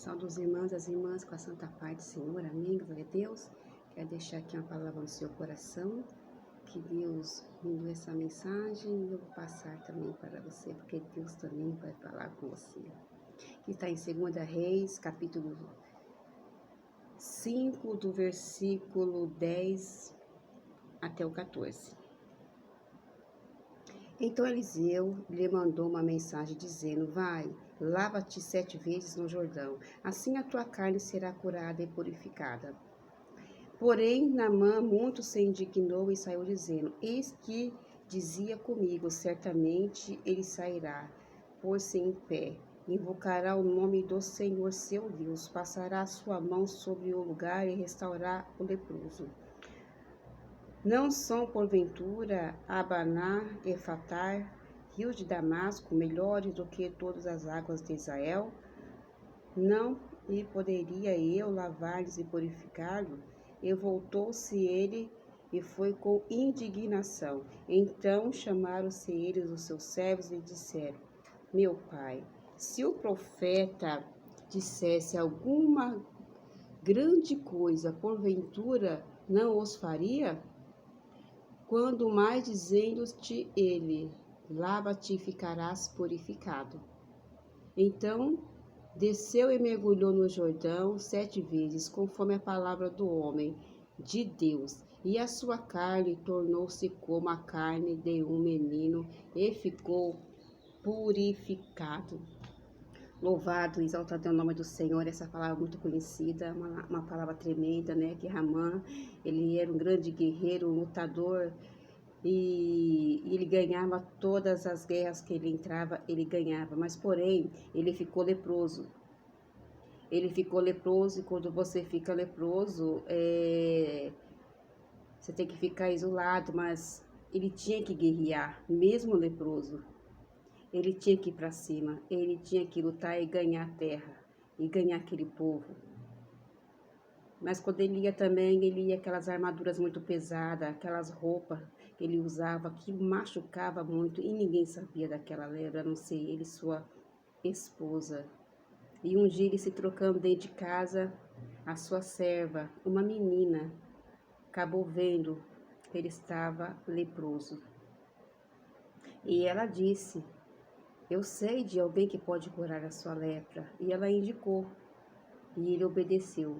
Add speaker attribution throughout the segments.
Speaker 1: Saúde os irmãos, as irmãs, com a santa paz do Senhor, amém, glória a Deus. Quero deixar aqui uma palavra no seu coração, que Deus me deu essa mensagem e eu vou passar também para você, porque Deus também vai falar com você. Que está em 2 Reis, capítulo 5, do versículo 10 até o 14. Então Eliseu lhe mandou uma mensagem dizendo: vai, lava-te 7 vezes no Jordão, assim a tua carne será curada e purificada. Porém, Naamã muito se indignou e saiu dizendo: eis que dizia comigo, certamente ele sairá, pôr-se em pé, invocará o nome do Senhor seu Deus, passará a sua mão sobre o lugar e restaurará o leproso. Não são, porventura, Abaná, Efatar, rios de Damasco, melhores do que todas as águas de Israel? Não lhe poderia eu lavar-lhes e purificá-lo? E voltou-se ele e foi com indignação. Então chamaram-se eles os seus servos e disseram: meu pai, se o profeta dissesse alguma grande coisa, porventura não os faria? Quando mais dizendo-te ele, lava-te e ficarás purificado. Então desceu e mergulhou no Jordão 7 vezes, conforme a palavra do homem de Deus, e a sua carne tornou-se como a carne de um menino, e ficou purificado. Louvado e exaltado é o nome do Senhor. Essa palavra muito conhecida, uma palavra tremenda, né? Que Naamã, ele era um grande guerreiro, um lutador, e ele ganhava todas as guerras que ele entrava, ele ganhava. Mas, porém, ele ficou leproso. Ele ficou leproso, e quando você fica leproso, você tem que ficar isolado, mas ele tinha que guerrear, mesmo leproso. Ele tinha que ir para cima, ele tinha que lutar e ganhar a terra, e ganhar aquele povo. Mas quando ele ia também, ele ia aquelas armaduras muito pesadas, aquelas roupas que ele usava, que machucava muito, e ninguém sabia daquela lepra, a não ser ele e sua esposa. E um dia ele se trocando dentro de casa, a sua serva, uma menina, acabou vendo que ele estava leproso. E ela disse: eu sei de alguém que pode curar a sua lepra. E ela indicou, e ele obedeceu.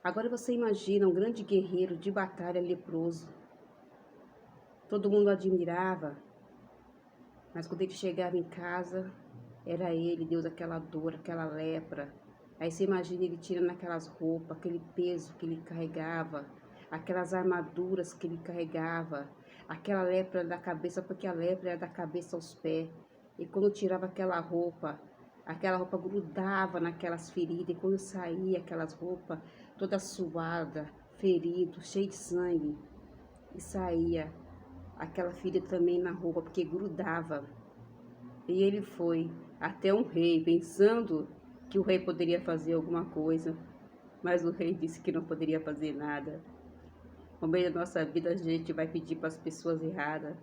Speaker 1: Agora você imagina um grande guerreiro de batalha leproso. Todo mundo admirava, mas quando ele chegava em casa, era ele, Deus, aquela dor, aquela lepra. Aí você imagina ele tirando aquelas roupas, aquele peso que ele carregava, aquelas armaduras que ele carregava, aquela lepra da cabeça, porque a lepra era da cabeça aos pés. E quando tirava aquela roupa grudava naquelas feridas, e quando saía aquelas roupas, toda suada, ferido, cheio de sangue, e saía aquela ferida também na roupa, porque grudava. E ele foi até um rei, pensando que o rei poderia fazer alguma coisa, mas o rei disse que não poderia fazer nada. No meio da nossa vida, a gente vai pedir para as pessoas erradas.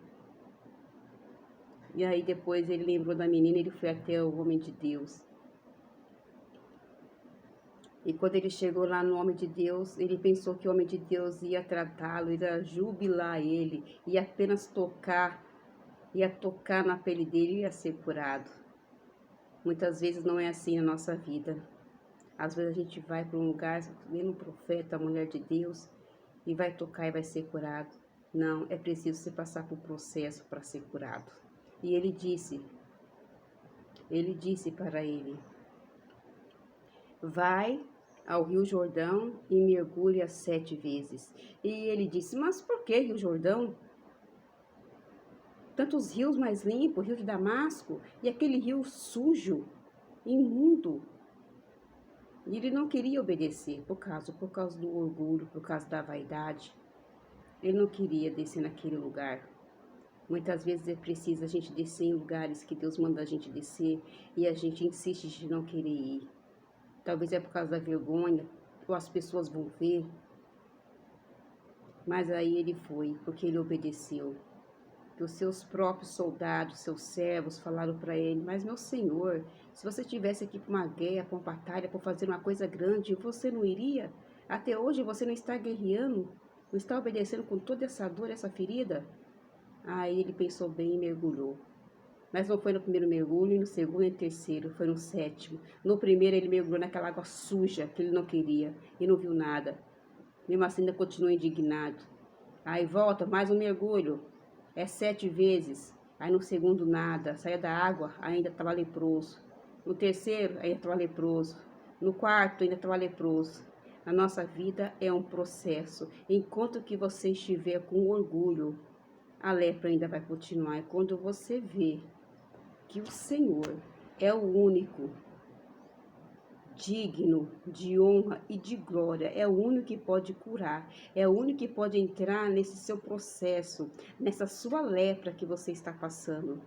Speaker 1: E aí depois ele lembrou da menina, ele foi até o homem de Deus. E quando ele chegou lá no homem de Deus, ele pensou que o homem de Deus ia tratá-lo, ia jubilar ele, ia apenas ia tocar na pele dele e ia ser curado. Muitas vezes não é assim na nossa vida. Às vezes a gente vai para um lugar, vendo um profeta, a mulher de Deus, e vai tocar e vai ser curado. Não, é preciso você passar por um processo para ser curado. E ele disse para ele: vai ao Rio Jordão e mergulha 7 vezes. E ele disse: mas por que Rio Jordão? Tantos rios mais limpos, Rio de Damasco, e aquele rio sujo, imundo. E ele não queria obedecer por causa do orgulho, por causa da vaidade. Ele não queria descer naquele lugar. Muitas vezes é preciso a gente descer em lugares que Deus manda a gente descer e a gente insiste de não querer ir. Talvez é por causa da vergonha, ou as pessoas vão ver. Mas aí ele foi, porque ele obedeceu. que os seus próprios soldados, seus servos, falaram para ele: Mas, meu senhor, se você estivesse aqui para uma guerra, para uma batalha, para fazer uma coisa grande, você não iria? Até hoje você não está guerreando? Não está obedecendo com toda essa dor, essa ferida? Aí ele pensou bem e mergulhou. Mas não foi no primeiro mergulho, no segundo e no terceiro, foi no sétimo. No primeiro ele mergulhou naquela água suja que ele não queria e não viu nada. Mesmo assim ainda continua indignado. Aí volta, mais um mergulho. É 7 vezes. Aí no segundo nada. Saia da água, ainda estava leproso. No terceiro, ainda estava leproso. No quarto, ainda estava leproso. A nossa vida é um processo. Enquanto que você estiver com orgulho, a lepra ainda vai continuar. E quando você vê que o Senhor é o único digno de honra e de glória, é o único que pode curar, é o único que pode entrar nesse seu processo, nessa sua lepra que você está passando.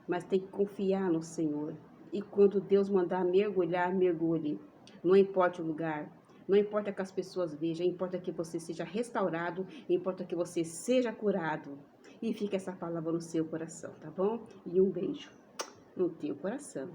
Speaker 1: Mas tem que confiar no Senhor. E quando Deus mandar mergulhar, mergulhe. Não importa o lugar, não importa que as pessoas vejam, importa que você seja restaurado, importa que você seja curado. E fica essa palavra no seu coração, tá bom? E um beijo no teu coração.